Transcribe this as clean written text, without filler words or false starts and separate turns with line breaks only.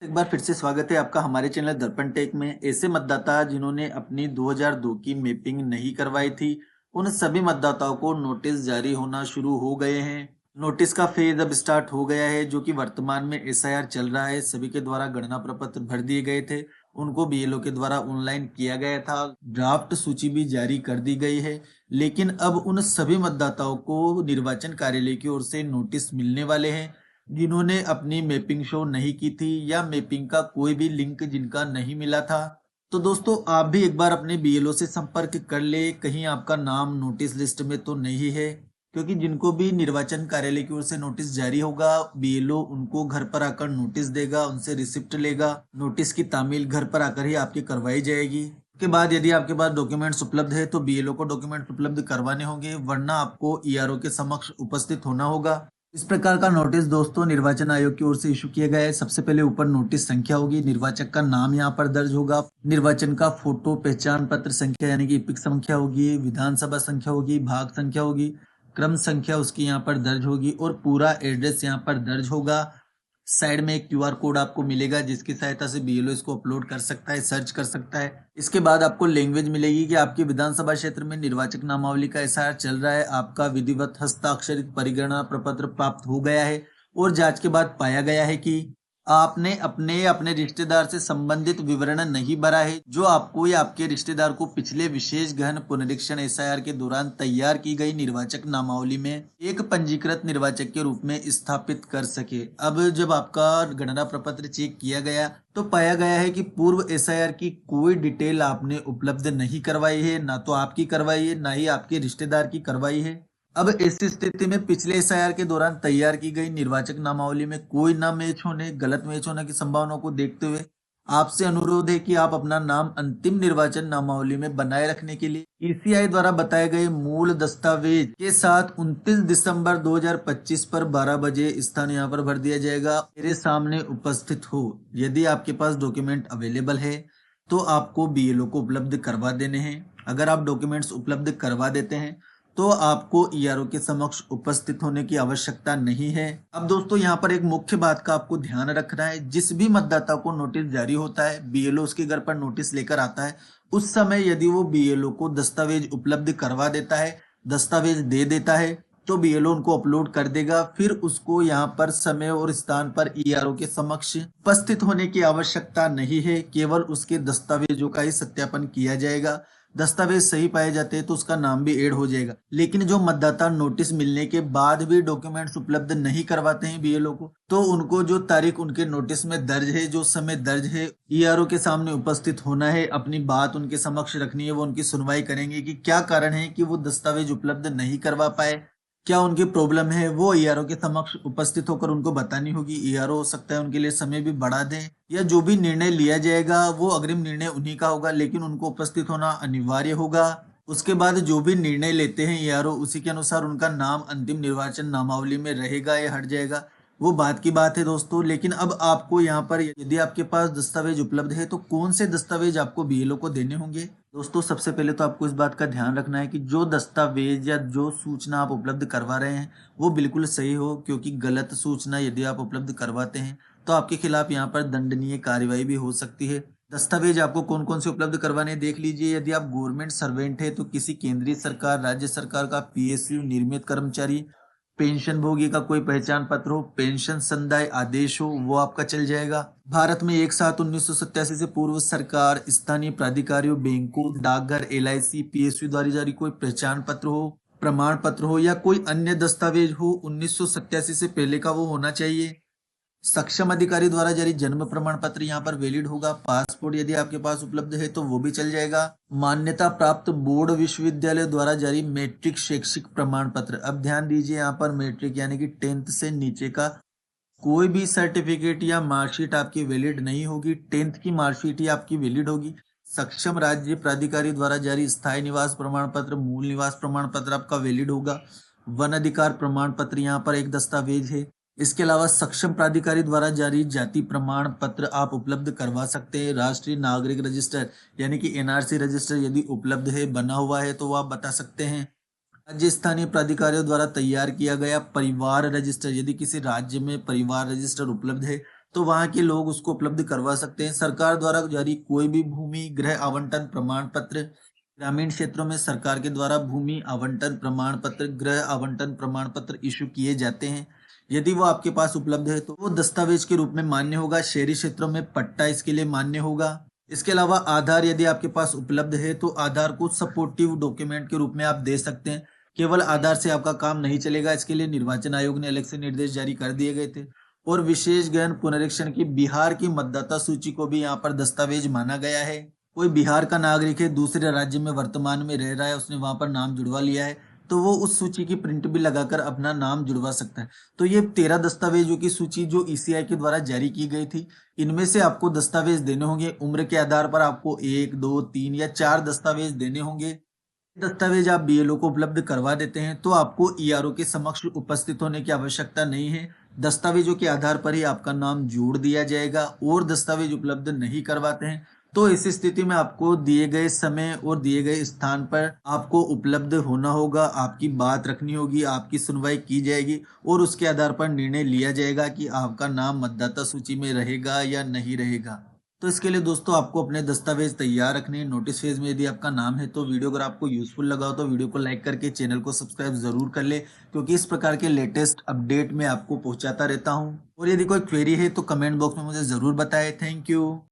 एक बार फिर से स्वागत है आपका हमारे चैनल दर्पण टेक में। ऐसे मतदाता जिन्होंने अपनी 2002 की मैपिंग नहीं करवाई थी, उन सभी मतदाताओं को नोटिस जारी होना शुरू हो गए हैं। नोटिस का फेज अब स्टार्ट हो गया है, जो कि वर्तमान में एसआईआर चल रहा है। सभी के द्वारा गणना प्रपत्र भर दिए गए थे, उनको बीएलओ के द्वारा ऑनलाइन किया गया था। ड्राफ्ट सूची भी जारी कर दी गई है, लेकिन अब उन सभी मतदाताओं को निर्वाचन कार्यालय की ओर से नोटिस मिलने वाले हैं जिन्होंने अपनी मैपिंग शो नहीं की थी या मैपिंग का कोई भी लिंक जिनका नहीं मिला था। तो दोस्तों, आप भी एक बार अपने बीएलओ से संपर्क कर ले, कहीं आपका नाम नोटिस लिस्ट में तो नहीं है। क्योंकि जिनको भी निर्वाचन कार्यालय की ओर से नोटिस जारी होगा, बीएलओ उनको घर पर आकर नोटिस देगा, उनसे रिसिप्ट लेगा। नोटिस की तामील घर पर आकर ही आपकी करवाई जाएगी। के बाद यदि आपके पास डॉक्यूमेंट्स उपलब्ध है तो बीएलओ को डॉक्यूमेंट उपलब्ध करवाने होंगे, वरना आपको ईआरओ के समक्ष उपस्थित होना होगा। इस प्रकार का नोटिस दोस्तों निर्वाचन आयोग की ओर से इशू किया गया है। सबसे पहले ऊपर नोटिस संख्या होगी, निर्वाचक का नाम यहाँ पर दर्ज होगा, निर्वाचन का फोटो, पहचान पत्र संख्या यानी कि इपिक संख्या होगी, विधानसभा संख्या होगी, भाग संख्या होगी, क्रम संख्या उसकी यहाँ पर दर्ज होगी और पूरा एड्रेस यहाँ पर दर्ज होगा। साइड में एक क्यूआर कोड आपको मिलेगा, जिसकी सहायता से बीएलओ इसको अपलोड कर सकता है, सर्च कर सकता है। इसके बाद आपको लैंग्वेज मिलेगी कि आपकी विधानसभा क्षेत्र में निर्वाचक नामावली का एसआईआर चल रहा है, आपका विधिवत हस्ताक्षरित परिगणना प्रपत्र प्राप्त हो गया है और जांच के बाद पाया गया है कि आपने अपने अपने रिश्तेदार से संबंधित विवरण नहीं भरा है, जो आपको या आपके रिश्तेदार को पिछले विशेष गहन पुनरीक्षण एसआईआर के दौरान तैयार की गई निर्वाचक नामावली में एक पंजीकृत निर्वाचक के रूप में स्थापित कर सके। अब जब आपका गणना प्रपत्र चेक किया गया तो पाया गया है कि पूर्व एसआईआर की कोई डिटेल आपने उपलब्ध नहीं करवाई है, ना तो आपकी करवाई है, ना ही आपके रिश्तेदार की करवाई है। अब ऐसी स्थिति में पिछले एसआईआर के दौरान तैयार की गई निर्वाचक नामावली में कोई ना मैच होने, गलत मैच होने की संभावनाओं को देखते हुए आपसे अनुरोध है कि आप अपना नाम अंतिम निर्वाचन नामावली में बनाए रखने के लिए ईसीआई द्वारा बताए गए मूल दस्तावेज के साथ 29 दिसंबर 2025 पर 12 बजे स्थान यहाँ पर भर दिया जाएगा। मेरे सामने उपस्थित हो। यदि आपके पास डॉक्यूमेंट अवेलेबल है तो आपको बीएलओ को उपलब्ध करवा देने हैं। अगर आप डॉक्यूमेंट्स उपलब्ध करवा देते हैं तो आपको ईआरओ के समक्ष उपस्थित होने की आवश्यकता नहीं है। अब दोस्तों, यहाँ पर एक मुख्य बात का आपको ध्यान रखना है। जिस भी मतदाता को नोटिस जारी होता है, बीएलओ उसके घर पर नोटिस लेकर आता है, उस समय यदि वो बीएलओ को दस्तावेज उपलब्ध करवा देता है, दस्तावेज दे देता है, तो बीएलओ उनको अपलोड कर देगा। फिर उसको यहाँ पर समय और स्थान पर ईआरओ के समक्ष उपस्थित होने की आवश्यकता नहीं है। केवल उसके दस्तावेजों का ही सत्यापन किया जाएगा। दस्तावेज सही पाए जाते हैं तो उसका नाम भी ऐड हो जाएगा। लेकिन जो मतदाता नोटिस मिलने के बाद भी डॉक्यूमेंट्स उपलब्ध नहीं करवाते हैं बीएलओ को, तो उनको जो तारीख उनके नोटिस में दर्ज है, जो समय दर्ज है, ईआरओ के सामने उपस्थित होना है, अपनी बात उनके समक्ष रखनी है। वो उनकी सुनवाई करेंगे कि क्या कारण है कि वो दस्तावेज उपलब्ध नहीं करवा पाए, क्या उनकी प्रॉब्लम है, वो ईआरओ के समक्ष उपस्थित होकर उनको बतानी होगी। ईआरओ हो सकता है उनके लिए समय भी बढ़ा दे, या जो भी निर्णय लिया जाएगा वो अग्रिम निर्णय उन्हीं का होगा, लेकिन उनको उपस्थित होना अनिवार्य होगा। उसके बाद जो भी निर्णय लेते हैं ईआरओ, उसी के अनुसार उनका नाम अंतिम निर्वाचन नामावली में रहेगा या हट जाएगा, वो बात की बात है दोस्तों। लेकिन अब आपको यहाँ पर यदि आपके पास दस्तावेज उपलब्ध है तो कौन से दस्तावेज आपको बीएलओ को देने होंगे। दोस्तों, सबसे पहले तो आपको इस बात का ध्यान रखना है कि जो दस्तावेज या जो सूचना आप उपलब्ध करवा रहे हैं वो बिल्कुल सही हो, क्योंकि गलत सूचना यदि आप उपलब्ध करवाते हैं तो आपके खिलाफ यहाँ पर दंडनीय कार्यवाही भी हो सकती है। दस्तावेज आपको कौन कौन से उपलब्ध करवाने देख लीजिए। यदि आप गवर्नमेंट सर्वेंट है तो किसी केंद्रीय सरकार, राज्य सरकार का पीएसयू नियमित कर्मचारी, पेंशन भोगी का कोई पहचान पत्र हो, पेंशन संदाय आदेश हो, वो आपका चल जाएगा। भारत में 1/7/1987 से पूर्व सरकार, स्थानीय प्राधिकारियों, बैंकों, डाकघर, एलआईसी, पीएसयू द्वारा जारी कोई पहचान पत्र हो, प्रमाण पत्र हो या कोई अन्य दस्तावेज हो 1987 से पहले का, वो होना चाहिए। सक्षम अधिकारी द्वारा जारी जन्म प्रमाण पत्र यहाँ पर वैलिड होगा। पासपोर्ट यदि आपके पास उपलब्ध है तो वो भी चल जाएगा। मान्यता प्राप्त बोर्ड विश्वविद्यालय द्वारा जारी मैट्रिक शैक्षिक प्रमाण पत्र। अब ध्यान दीजिए, यहाँ पर मैट्रिक यानी कि 10th से नीचे का कोई भी सर्टिफिकेट या मार्कशीट आपकी वैलिड नहीं होगी। 10th की मार्कशीट ही आपकी वैलिड होगी। सक्षम राज्य प्राधिकारी द्वारा जारी स्थायी निवास प्रमाण पत्र, मूल निवास प्रमाण पत्र आपका वैलिड होगा। वन अधिकार प्रमाण पत्र यहाँ पर एक दस्तावेज है। इसके अलावा सक्षम प्राधिकारी द्वारा जारी जाति प्रमाण पत्र आप उपलब्ध करवा सकते हैं। राष्ट्रीय नागरिक रजिस्टर यानी कि एनआरसी रजिस्टर यदि उपलब्ध है, बना हुआ है, तो वो आप बता सकते हैं। राज्य स्थानीय प्राधिकारियों द्वारा तैयार किया गया परिवार रजिस्टर, यदि किसी राज्य में परिवार रजिस्टर उपलब्ध है तो वहाँ के लोग उसको उपलब्ध करवा सकते हैं। सरकार द्वारा जारी कोई भी भूमि गृह आवंटन प्रमाण पत्र, ग्रामीण क्षेत्रों में सरकार के द्वारा भूमि आवंटन प्रमाण पत्र, गृह आवंटन प्रमाण पत्र इशू किए जाते हैं। यदि वो आपके पास उपलब्ध है तो वो दस्तावेज के रूप में मान्य होगा। शहरी क्षेत्रों में पट्टा इसके लिए मान्य होगा। इसके अलावा आधार यदि आपके पास उपलब्ध है तो आधार को सपोर्टिव डॉक्यूमेंट के रूप में आप दे सकते हैं। केवल आधार से आपका काम नहीं चलेगा, इसके लिए निर्वाचन आयोग ने अलग से निर्देश जारी कर दिए गए थे। और विशेष गहन पुनरीक्षण की बिहार की मतदाता सूची को भी यहाँ पर दस्तावेज माना गया है। कोई बिहार का नागरिक है, दूसरे राज्य में वर्तमान में रह रहा है, उसने वहां पर नाम जुड़वा लिया है, तो वो उस सूची की प्रिंट भी लगाकर अपना नाम जुड़वा सकता है। तो ये 13 दस्तावेजों की सूची जो ईसीआई के द्वारा जारी की गई थी, इनमें से आपको दस्तावेज देने होंगे। उम्र के आधार पर आपको 1, 2, 3 या 4 दस्तावेज देने होंगे। दस्तावेज आप बीएलओ को उपलब्ध करवा देते हैं तो आपको ईआरओ के समक्ष उपस्थित होने की आवश्यकता नहीं है। दस्तावेजों के आधार पर ही आपका नाम जोड़ दिया जाएगा। और दस्तावेज उपलब्ध नहीं करवाते हैं तो ऐसी स्थिति में आपको दिए गए समय और दिए गए स्थान पर आपको उपलब्ध होना होगा, आपकी बात रखनी होगी, आपकी सुनवाई की जाएगी और उसके आधार पर निर्णय लिया जाएगा कि आपका नाम मतदाता सूची में रहेगा या नहीं रहेगा। तो इसके लिए दोस्तों आपको अपने दस्तावेज तैयार रखने हैं। नोटिस फेज में यदि आपका नाम है तो वीडियो अगर आपको यूजफुल लगा हो तो वीडियो को लाइक करके चैनल को सब्सक्राइब जरूर कर ले, क्योंकि इस प्रकार के लेटेस्ट अपडेट मैं आपको पहुंचाता रहता हूं। और यदि कोई क्वेरी है तो कमेंट बॉक्स में मुझे जरूर बताएं। Thank you.